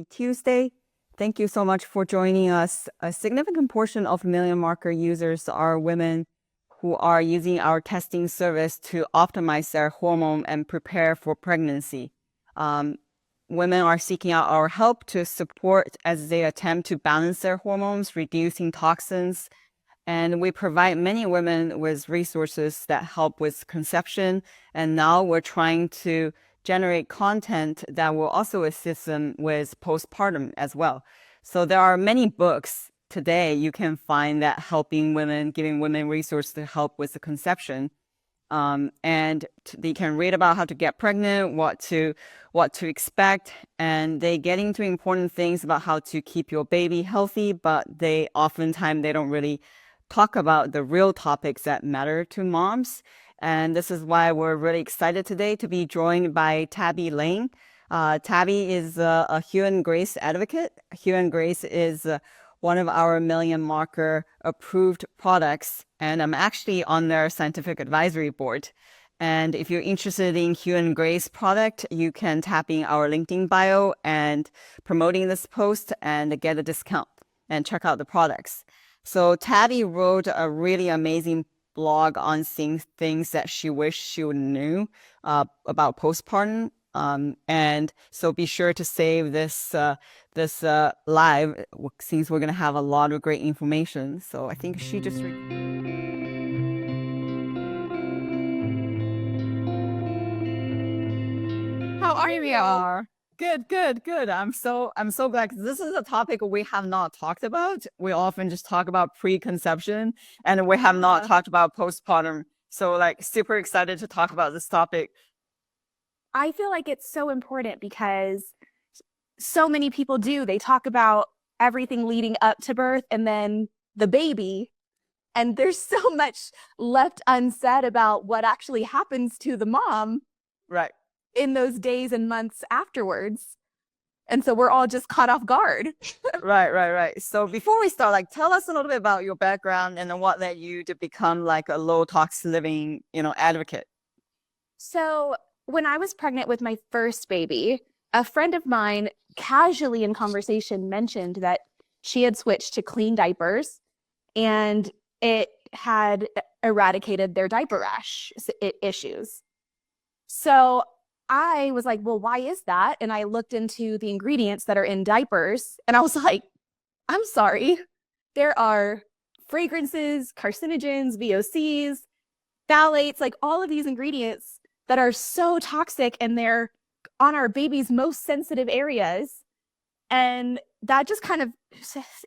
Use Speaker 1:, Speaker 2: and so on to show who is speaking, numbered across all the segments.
Speaker 1: Tuesday. Thank you so much for joining us. A significant portion of Million Marker users are women who are using our testing service to optimize their hormone and prepare for pregnancy. Women are seeking out our help to support as they attempt to balance their hormones, reducing toxins. And we provide many women with resources that help with conception. And now we're trying to generate content that will also assist them with postpartum as well. So there are many books today you can find that helping women, giving women resources to help with the conception. And they can read about how to get pregnant, what to expect, and they get into important things about how to keep your baby healthy, but they don't really talk about the real topics that matter to moms. And this is why we're really excited today to be joined by Tabbi Lane. Tabby is a Hue and Grace advocate. Hue and Grace is one of our Million Marker approved products, and I'm actually on their scientific advisory board. And if you're interested in Hue and Grace product, you can tap in our LinkedIn bio and promoting this post and get a discount and check out the products. So Tabby wrote a really amazing blog on things that she wished she would knew about postpartum. And so be sure to save this live, since we're going to have a lot of great information. So I think she just
Speaker 2: How are you?
Speaker 1: Good. I'm so glad, 'cause this is a topic we have not talked about. We often just talk about preconception, and we have not talked about postpartum. So like super excited to talk about this topic.
Speaker 2: I feel like it's so important because so many people do. They talk about everything leading up to birth and then the baby. And there's so much left unsaid about what actually happens to the mom
Speaker 1: Right.
Speaker 2: in those days and months afterwards. And so we're all just caught off guard.
Speaker 1: Right. So before we start, like, tell us a little bit about your background and then what led you to become like a low tox living, advocate.
Speaker 2: So when I was pregnant with my first baby, a friend of mine casually in conversation mentioned that she had switched to clean diapers and it had eradicated their diaper rash issues. So I was like, well, why is that? And I looked into the ingredients that are in diapers and I was like, I'm sorry. There are fragrances, carcinogens, VOCs, phthalates, like all of these ingredients that are so toxic and they're on our baby's most sensitive areas. And that just kind of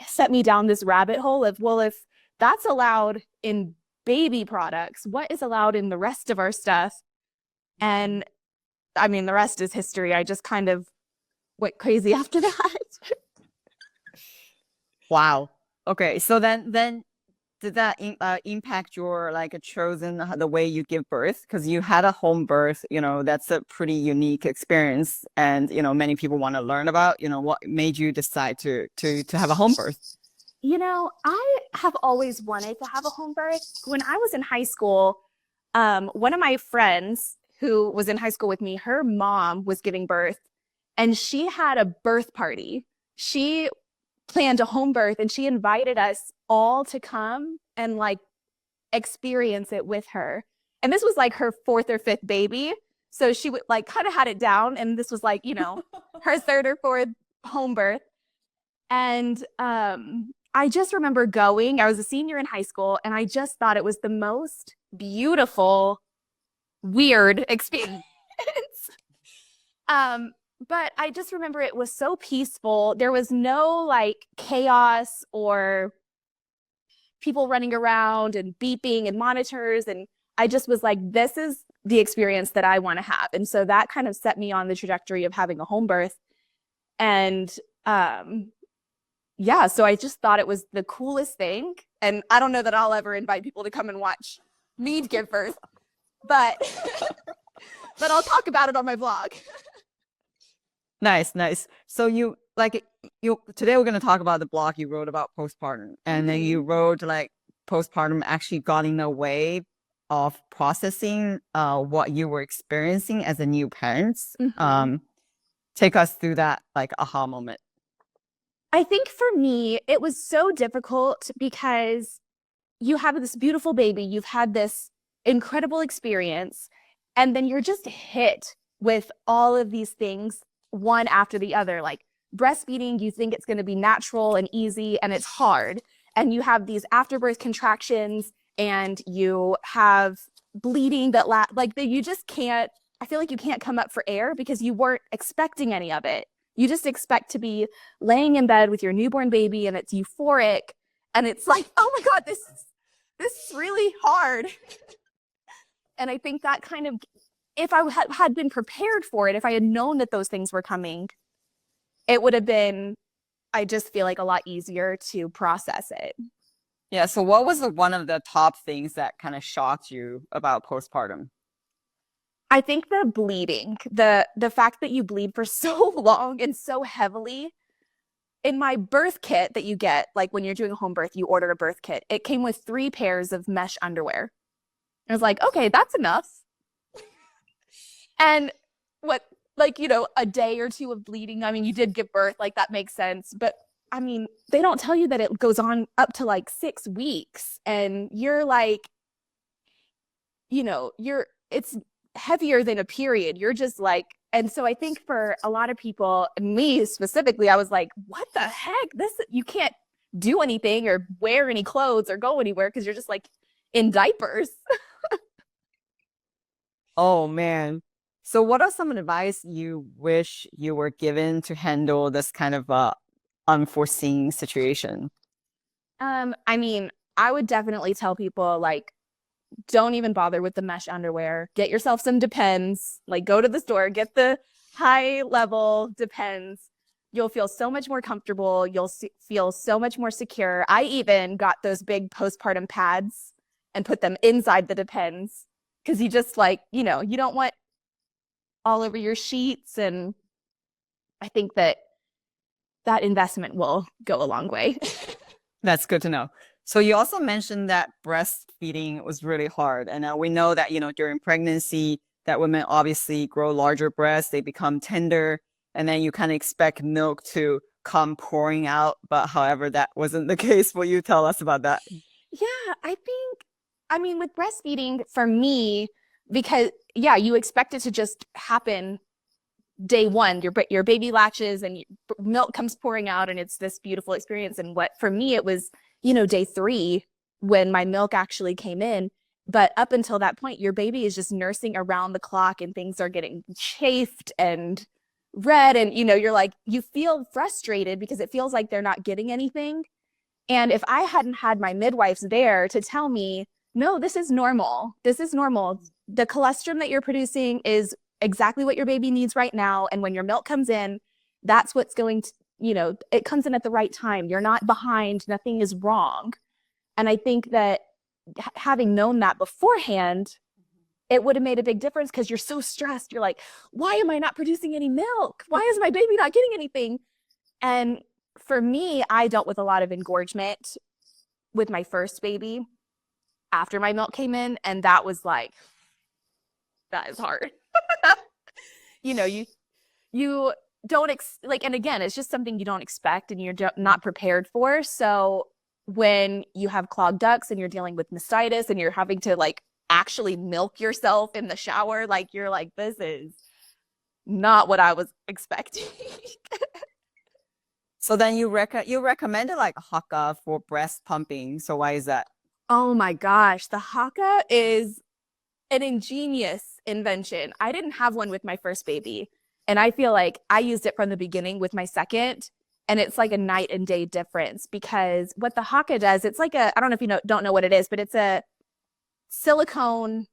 Speaker 2: set me down this rabbit hole of, well, if that's allowed in baby products, what is allowed in the rest of our stuff? And I mean, the rest is history. I just kind of went crazy after that.
Speaker 1: Wow. Okay. So then did that impact your like chosen the way you give birth? Because you had a home birth, that's a pretty unique experience, and many people want to learn about. What made you decide to have a home birth?
Speaker 2: I have always wanted to have a home birth. When I was in high school, one of my friends who was in high school with me, her mom was giving birth and she had a birth party. She planned a home birth and she invited us all to come and like experience it with her. And this was like her fourth or fifth baby. So she would like kind of had it down. And this was like, her third or fourth home birth. And I just remember going, I was a senior in high school, and I just thought it was the most beautiful, weird experience. But I just remember it was so peaceful. There was no like chaos or people running around and beeping and monitors. And I just was like, this is the experience that I want to have. And so that kind of set me on the trajectory of having a home birth. And yeah, so I just thought it was the coolest thing. And I don't know that I'll ever invite people to come and watch me give birth, but I'll talk about it on my blog.
Speaker 1: Nice. So today we're going to talk about the blog you wrote about postpartum, and then you wrote like postpartum actually got in the way of processing what you were experiencing as a new parent. Take us through that like aha moment.
Speaker 2: I think for me, it was so difficult because you have this beautiful baby, you've had this incredible experience, and then you're just hit with all of these things one after the other. Like breastfeeding, you think it's going to be natural and easy, and it's hard. And you have these afterbirth contractions, and you have bleeding that like that you just can't. I feel like you can't come up for air because you weren't expecting any of it. You just expect to be laying in bed with your newborn baby, and it's euphoric, and it's like, oh my God, this is really hard. And I think that kind of, if I had been prepared for it, if I had known that those things were coming, it would have been, I just feel like, a lot easier to process it.
Speaker 1: Yeah. So what was one of the top things that kind of shocked you about postpartum?
Speaker 2: I think the bleeding, the fact that you bleed for so long and so heavily. In my birth kit that you get, like when you're doing a home birth, you order a birth kit. It came with 3 pairs of mesh underwear. I was like, okay, that's enough. And what, like, a day or two of bleeding. I mean, you did give birth, like that makes sense. But I mean, they don't tell you that it goes on up to like 6 weeks. And you're like, it's heavier than a period. You're just like, and so I think for a lot of people, me specifically, I was like, what the heck? You can't do anything or wear any clothes or go anywhere because you're just like in diapers.
Speaker 1: Oh man. So what are some advice you wish you were given to handle this kind of unforeseen situation?
Speaker 2: I mean, I would definitely tell people like, don't even bother with the mesh underwear. Get yourself some Depends. Like go to the store, get the high level Depends. You'll feel so much more comfortable. You'll feel so much more secure. I even got those big postpartum pads and put them inside the Depends because you just like, you don't want all over your sheets. And I think that investment will go a long way.
Speaker 1: That's good to know. So you also mentioned that breastfeeding was really hard. And we know that, during pregnancy, that women obviously grow larger breasts, they become tender, and then you kind of expect milk to come pouring out. But however, that wasn't the case. Will you tell us about that?
Speaker 2: Yeah, I mean, with breastfeeding for me, because yeah, you expect it to just happen day one. Your baby latches and milk comes pouring out, and it's this beautiful experience. And what for me, it was, day 3 when my milk actually came in. But up until that point, your baby is just nursing around the clock, and things are getting chafed and red. And, you're like, you feel frustrated because it feels like they're not getting anything. And if I hadn't had my midwives there to tell me, no, this is normal. This is normal. The colostrum that you're producing is exactly what your baby needs right now. And when your milk comes in, that's what's going to, it comes in at the right time. You're not behind. Nothing is wrong. And I think that having known that beforehand, it would have made a big difference because you're so stressed. You're like, why am I not producing any milk? Why is my baby not getting anything? And for me, I dealt with a lot of engorgement with my first baby after my milk came in. And that was like, that is hard. You don't like, and again, it's just something you don't expect and you're not prepared for. So when you have clogged ducts and you're dealing with mastitis and you're having to like actually milk yourself in the shower, like you're like, this is not what I was expecting.
Speaker 1: So then you recommended like Haka for breast pumping. So why is that?
Speaker 2: Oh my gosh, the Haka is an ingenious invention. I didn't have one with my first baby, and I feel like I used it from the beginning with my second, and it's like a night and day difference because what the Haka does, it's like I don't know if you don't know what it is, but it's a silicone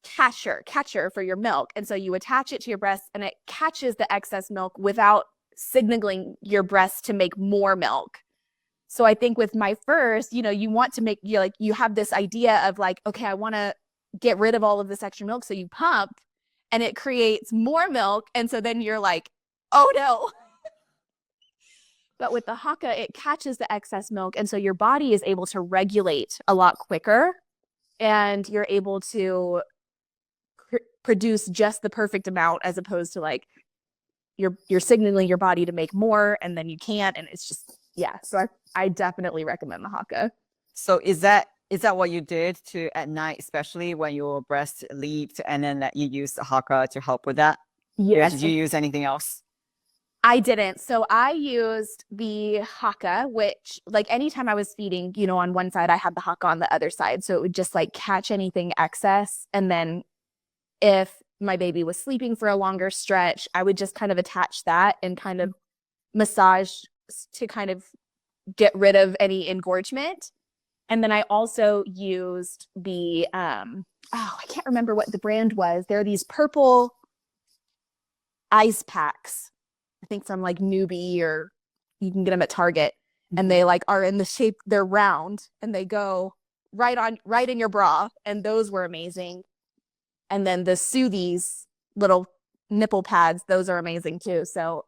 Speaker 2: catcher for your milk. And so you attach it to your breast and it catches the excess milk without signaling your breast to make more milk. So I think with my first, you want to make, you have this idea of like, okay, I want to get rid of all of this extra milk. So you pump and it creates more milk. And so then you're like, oh no. But with the Haka, it catches the excess milk. And so your body is able to regulate a lot quicker and you're able to produce just the perfect amount as opposed to like, you're signaling your body to make more, and then you can't, and it's just yeah. So I definitely recommend the Haka.
Speaker 1: So is that what you did to at night, especially when your breast leaked, and then that you used the Haka to help with that? Yeah,
Speaker 2: Yes,
Speaker 1: did you use anything else?
Speaker 2: I didn't. So I used the Haka, which like anytime I was feeding, on one side, I had the Haka on the other side. So it would just like catch anything excess. And then if my baby was sleeping for a longer stretch, I would just kind of attach that and kind of massage to kind of get rid of any engorgement. And then I also used the I can't remember what the brand was. There are these purple ice packs, I think from like Newbie, or you can get them at Target. And they like are in the shape, they're round, and they go right in your bra. And those were amazing. And then the Soothies little nipple pads, those are amazing too. So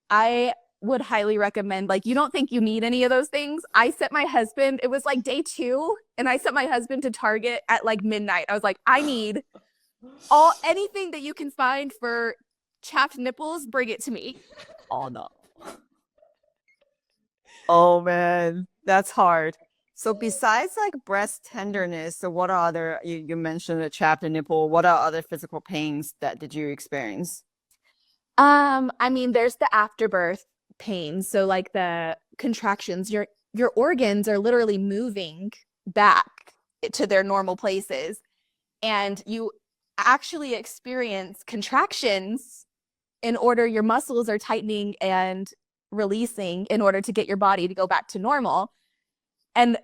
Speaker 2: I would highly recommend, like, you don't think you need any of those things. I sent my husband, it was like day 2, and I sent my husband to Target at like midnight. I was like, I need anything that you can find for chapped nipples, bring it to me.
Speaker 1: Oh no. Oh man, that's hard. So besides like breast tenderness, so what are other you mentioned the chapped nipple, what are other physical pains that did you experience?
Speaker 2: I mean, there's the afterbirth pain. So like the contractions, your organs are literally moving back to their normal places. And you actually experience contractions in order, your muscles are tightening and releasing in order to get your body to go back to normal. And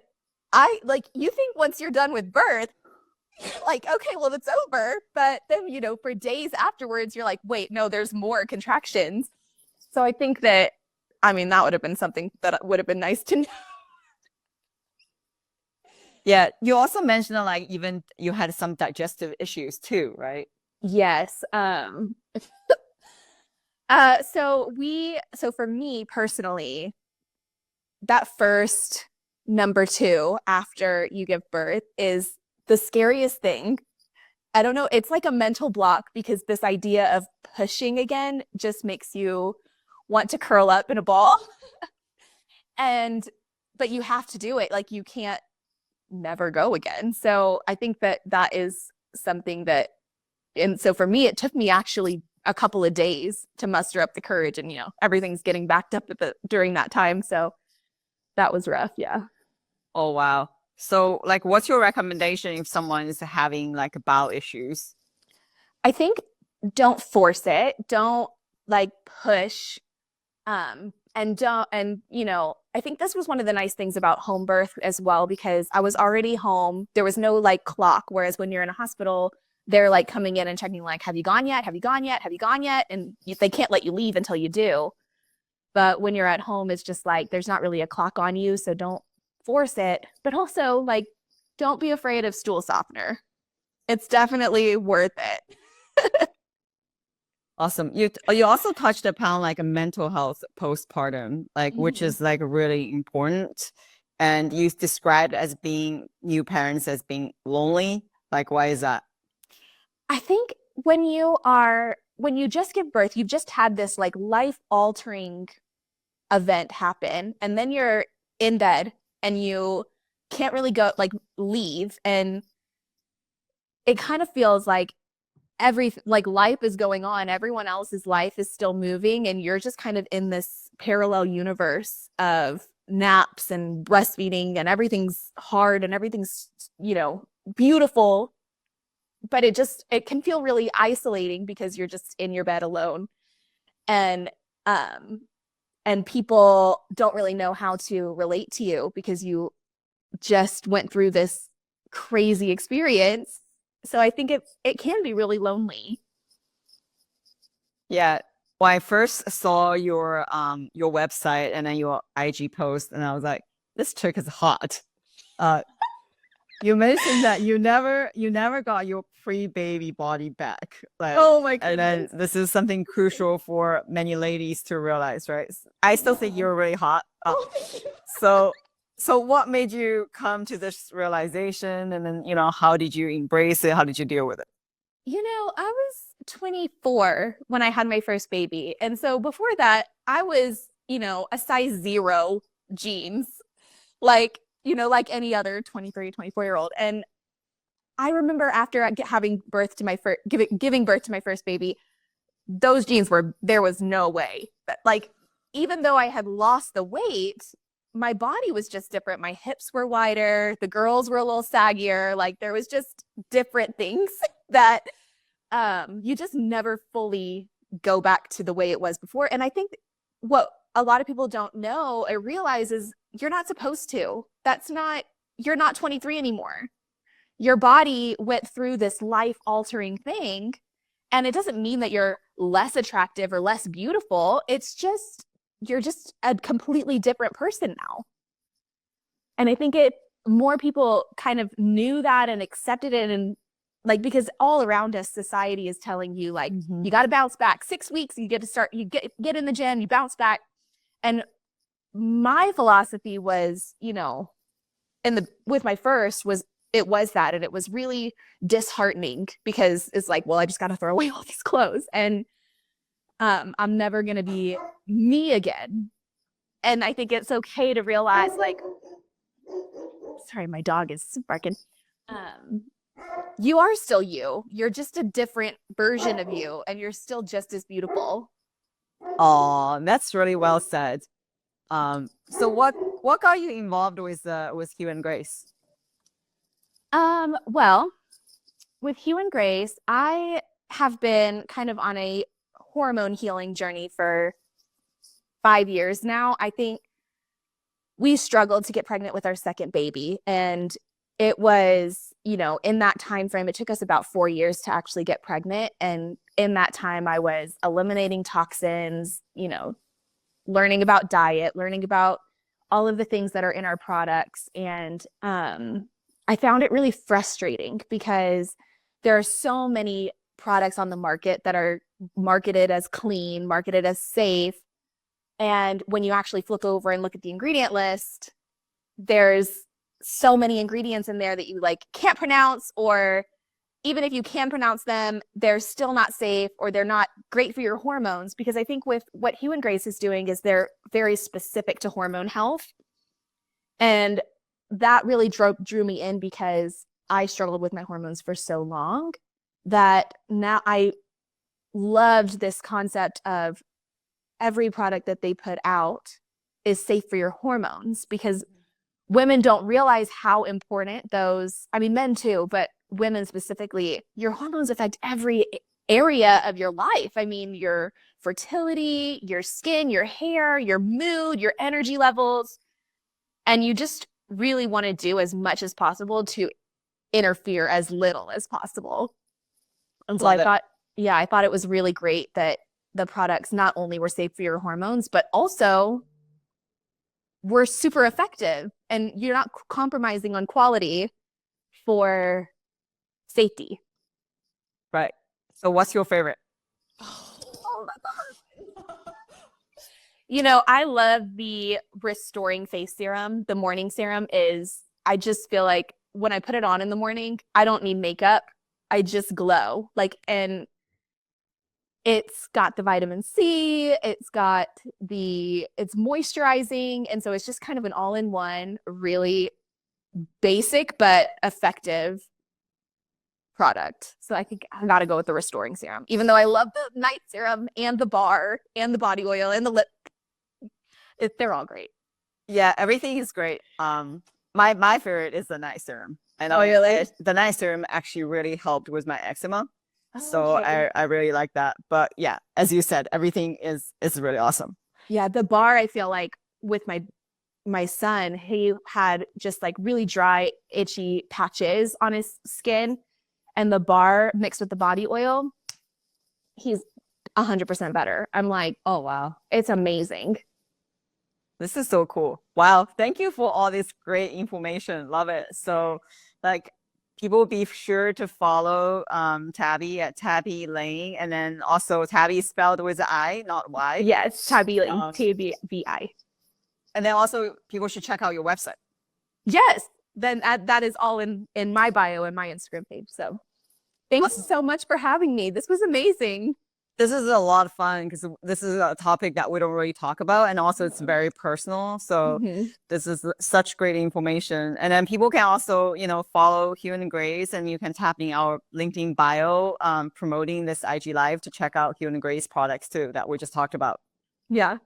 Speaker 2: you think once you're done with birth, like, okay, well, it's over. But then, for days afterwards, you're like, wait, no, there's more contractions. So I think that, I mean, that would have been something that would have been nice to know.
Speaker 1: Yeah, you also mentioned that like even you had some digestive issues too, right?
Speaker 2: Yes. So for me personally, that first number 2 after you give birth is the scariest thing. I don't know. It's like a mental block because this idea of pushing again just makes you want to curl up in a ball. But you have to do it. Like you can't never go again. So I think that is something that, and so for me, it took me actually a couple of days to muster up the courage, and everything's getting backed up during that time. So that was rough. Yeah.
Speaker 1: Oh wow. So like what's your recommendation if someone is having like bowel issues?
Speaker 2: I think don't force it. Don't like push. And don't, and I think this was one of the nice things about home birth as well, because I was already home. There was no like clock. Whereas when you're in a hospital, they're like coming in and checking, like, have you gone yet? Have you gone yet? Have you gone yet? And they can't let you leave until you do. But when you're at home, it's just like, there's not really a clock on you. So don't force it. But also, like, don't be afraid of stool softener. It's definitely worth it.
Speaker 1: Awesome. You also touched upon like a mental health postpartum, like which is like really important. And you described as being new parents as being lonely. Like why is that?
Speaker 2: I think when you just give birth, you've just had this like life altering event happen, and then you're in bed and you can't really go like leave, and it kind of feels like life is going on, everyone else's life is still moving, and you're just kind of in this parallel universe of naps and breastfeeding, and everything's hard and everything's beautiful, but it can feel really isolating because you're just in your bed alone, and people don't really know how to relate to you because you just went through this crazy experience. So I think it can be really lonely.
Speaker 1: Yeah. When I first saw your website and then your IG post, and I was like, this chick is hot. You mentioned that you never got your pre-baby body back. Like,
Speaker 2: Oh my
Speaker 1: and then
Speaker 2: goodness.
Speaker 1: this is something crucial for many ladies to realize, right? I still think you're really hot. So so what made you come to this realization? And then, how did you embrace it? How did you deal with it?
Speaker 2: I was 24 when I had my first baby. And so before that, I was, a size 0 jeans, like, like any other 23, 24-year-old. And I remember after having birth to my first, giving birth to my first baby, those jeans there was no way. But like, even though I had lost the weight, my body was just different. My hips were wider. The girls were a little saggier. Like there was just different things that you just never fully go back to the way it was before. And I think what a lot of people don't know or realize is you're not supposed to. You're not 23 anymore. Your body went through this life altering thing. And it doesn't mean that you're less attractive or less beautiful. It's just, you're just a completely different person now. And I think more people kind of knew that and accepted it. And like, because all around us, society is telling you like, you got to bounce back 6 weeks. You get to start, you get in the gym, you bounce back. And my philosophy was, with my first it was that. And it was really disheartening because it's like, well, I just got to throw away all these clothes and I'm never going to be me again. And I think it's okay to realize like, sorry, my dog is barking. You are still you. You're just a different version of you and you're still just as beautiful.
Speaker 1: Oh, that's really well said. So what got you involved with Hugh and Grace?
Speaker 2: Well, with Hugh and Grace, I have been kind of on a hormone healing journey for 5 years now. I think we struggled to get pregnant with our second baby. And it was, in that time frame, it took us about 4 years to actually get pregnant. And in that time, I was eliminating toxins, learning about diet, learning about all of the things that are in our products. And I found it really frustrating because there are so many products on the market that are marketed as clean, marketed as safe. And when you actually flip over and look at the ingredient list, there's so many ingredients in there that you like can't pronounce, or even if you can pronounce them, they're still not safe or they're not great for your hormones. Because I think with what Hugh and Grace is doing is they're very specific to hormone health. And that really drew me in because I struggled with my hormones for so long that now I loved this concept of every product that they put out is safe for your hormones, because women don't realize how important men too, but women specifically, your hormones affect every area of your life. I mean, your fertility, your skin, your hair, your mood, your energy levels. And you just really want to do as much as possible to interfere as little as possible. And so I thought it was really great that the products not only were safe for your hormones, but also were super effective and you're not compromising on quality for safety.
Speaker 1: Right. So what's your favorite?
Speaker 2: Oh, I love the restoring face serum. The morning serum I just feel like when I put it on in the morning, I don't need makeup. I just glow. And it's got the vitamin C, it's moisturizing. And so it's just kind of an all-in-one, really basic but effective product. So I think I gotta go with the restoring serum, even though I love the night serum and the bar and the body oil and the lip. They're all great.
Speaker 1: Yeah, everything is great. My favorite is the night serum. I know the night serum actually really helped with my eczema. So okay. I really like that. But yeah, as you said, everything is really awesome.
Speaker 2: Yeah, the bar, I feel like with my son, he had just like really dry, itchy patches on his skin. And the bar mixed with the body oil, he's 100% better. I'm like, oh, wow, it's amazing.
Speaker 1: This is so cool. Wow. Thank you for all this great information. Love it. So people be sure to follow Tabbi at Tabbi Lane, and then also Tabbi spelled with an I, not Y.
Speaker 2: Yes, Tabbi Lane, T-A-B-B-I.
Speaker 1: And then also people should check out your website.
Speaker 2: Yes, then that is all in my bio and my Instagram page. So Thank you so much for having me. This was amazing.
Speaker 1: This is a lot of fun because this is a topic that we don't really talk about, and also it's very personal. So
Speaker 2: Mhm.
Speaker 1: this is such great information. And then people can also, follow Hue and Grace, and you can tap in our LinkedIn bio, promoting this IG Live to check out Hue and Grace products too that we just talked about.
Speaker 2: Yeah.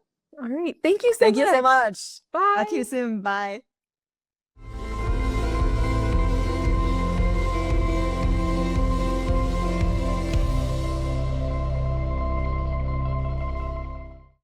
Speaker 2: All right. Thank you so
Speaker 1: Thank
Speaker 2: much.
Speaker 1: you so much.
Speaker 2: Bye.
Speaker 1: Talk to you soon. Bye.